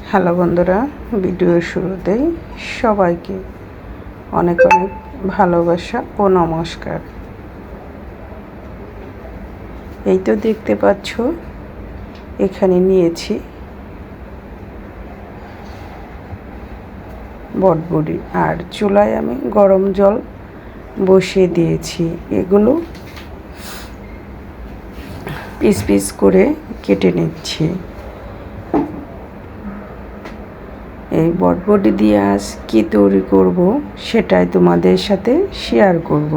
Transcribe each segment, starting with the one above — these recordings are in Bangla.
হ্যালো বন্ধুরা, ভিডিওর শুরুতেই সবাইকে অনেক অনেক ভালোবাসা ও নমস্কার। এই তো দেখতে পাচ্ছ, এখানে নিয়েছি বটবড়ি আর চুলায় আমি গরম জল বসিয়ে দিয়েছি। এগুলো পিস পিস করে কেটে নিচ্ছি। এই বটবটি দিয়ে আজ কী তৈরি করব সেটাই তোমাদের সাথে শেয়ার করব।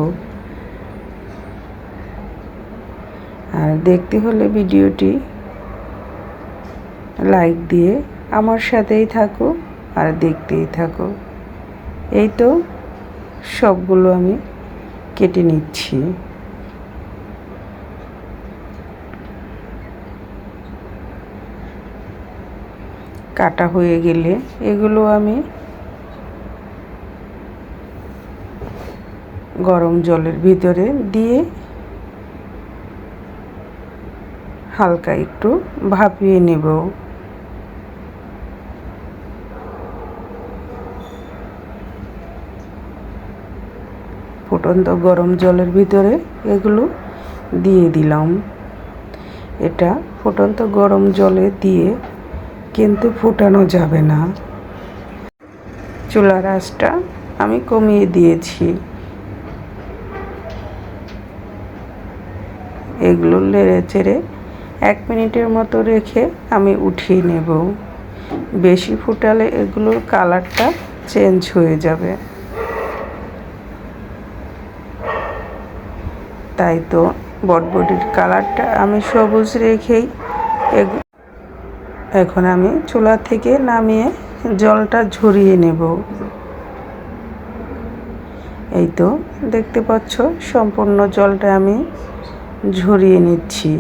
আর দেখতে হলে ভিডিওটি লাইক দিয়ে আমার সাথেই থাকো আর দেখতেই থাকো। এই তো সবগুলো আমি কেটে নিচ্ছি। কাটা হয়ে গেলে এগুলো আমি গরম জলের ভিতরে দিয়ে হালকা একটু ভাপিয়ে নেব। ফুটন্ত গরম জলের ভিতরে এগুলো দিয়ে দিলাম। এটা ফুটন্ত গরম জলে দিয়ে কিন্তু ফুটানো যাবে না। চুলার আঁচটা আমি কমিয়ে দিয়েছি। এগুলো নেড়ে চেড়ে 1 মিনিটের মতো রেখে আমি উঠিয়ে নেব। বেশি ফুটালে এগুলোর কালারটা চেঞ্জ হয়ে যাবে। তাই তো বটবটির কালারটা আমি সবুজ রেখেই এখন আমি চুলা থেকে নামিয়ে জলটা ঝরিয়ে নেব। এই তো দেখতে পাচ্ছ, সম্পূর্ণ জলটা আমি ঝরিয়ে নিচ্ছি।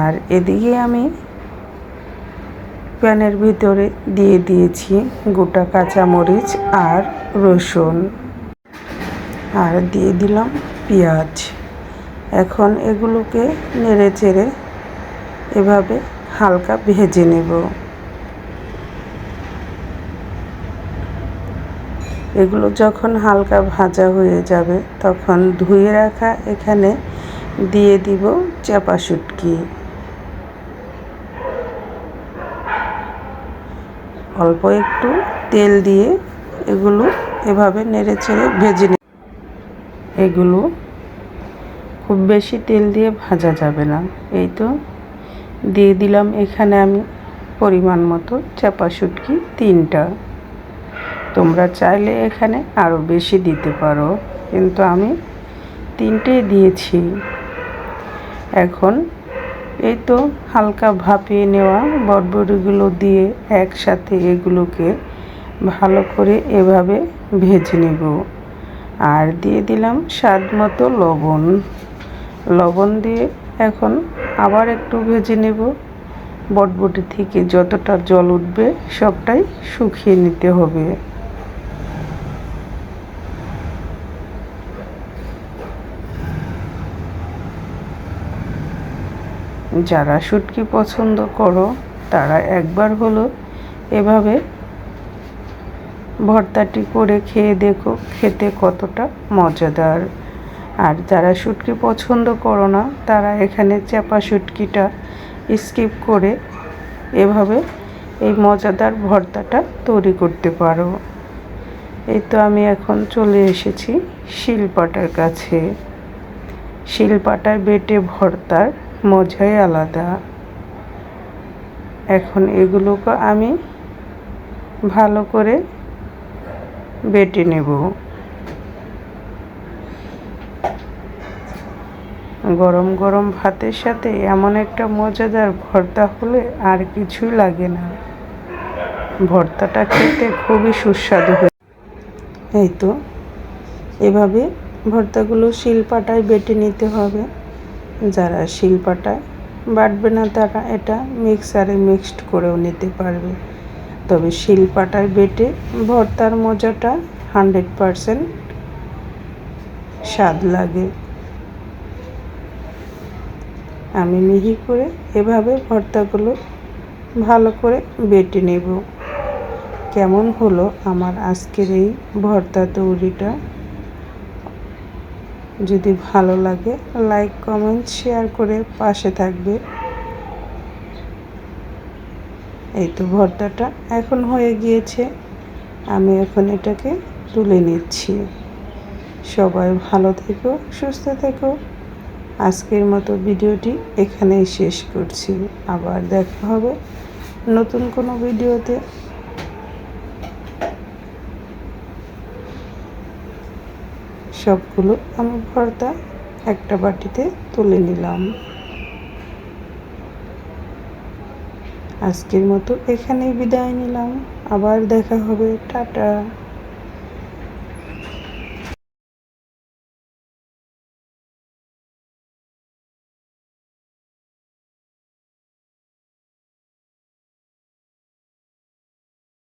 আর এদিকে আমি প্যানের ভিতরে দিয়ে দিয়েছি গোটা কাঁচামরিচ আর রসুন, আর দিয়ে দিলাম পেঁয়াজ। এখন এগুলোকে নেড়ে চেড়ে এভাবে হালকা ভেজে নেব। এগুলো যখন হালকা ভাজা হয়ে যাবে তখন ধুয়ে রাখা এখানে দিয়ে দিব চাপা শুটকি। অল্প একটু তেল দিয়ে এগুলো এভাবে নেড়ে চেড়ে ভেজে নেব। এগুলো খুব বেশি তেল দিয়ে ভাজা যাবে না। এই তো দিয়ে দিলাম এখানে আমি পরিমাণ মতো চাপা শুটকি 3টা। তোমরা চাইলে এখানে আরও বেশি দিতে পারো, কিন্তু আমি 3টেই দিয়েছি। এখন এই তো হালকা ভাপিয়ে নেওয়া বটবটিগুলো দিয়ে একসাথে এগুলোকে ভালো করে এভাবে ভেজে নেব। আর দিয়ে দিলাম স্বাদ মতো লবণ দিয়ে এখন আবার একটু ভেজে নেব। বটবটি থেকে যতটা জল উঠবে সবটাই শুকিয়ে নিতে হবে। যারা শুটকি পছন্দ করো তারা একবার হলো এভাবে ভর্তাটি করে খেয়ে দেখো, খেতে কতটা মজাদার। আর যারা শুটকি পছন্দ করো না তারা এখানে চাপা শুটকিটা স্কিপ করে এভাবে এই মজাদার ভর্তাটা তৈরি করতে পারো। এই তো আমি এখন চলে এসেছি শিলপাটার কাছে। শিলপাটায় বেটে ভর্তার মজাই আলাদা। এখন এগুলোকে আমি ভালো করে বেটে নেব। গরম গরম ভাতের সাথে এমন একটা মজাদার ভর্তা হলে আর কিছুই লাগে না। ভর্তাটা খেতে খুবই সুস্বাদু হয়। এই তো এভাবে ভর্তাগুলো শিলপাটায় বেটে নিতে হবে। যারা শিলপাটায় বাটবে না তারা এটা মিক্সারে মিক্সড করেও নিতে পারবে। তবে শিলপাটায় বেটে ভর্তার মজাটা 100% স্বাদ লাগে। আমি মিহি করে এভাবে ভর্তাগুলো ভালো করে বেটে নেব। কেমন হলো আমার আজকের এই ভর্তা তৈরিটা? যদি ভালো লাগে লাইক কমেন্ট শেয়ার করে পাশে থাকবে। এই তো ভর্তাটা এখন হয়ে গিয়েছে, আমি এখন এটাকে তুলে নিচ্ছি। সবাই ভালো থেকো, সুস্থ থেকো। আজকের মতো ভিডিওটি এখানেই শেষ করছি। আবার দেখা হবে নতুন কোনো ভিডিওতে। সবগুলো আমি ভর্তা একটা বাটিতে তুলে নিলাম। আজকের মতো এখানেই বিদায় নিলাম। আবার দেখা হবে। টাটা।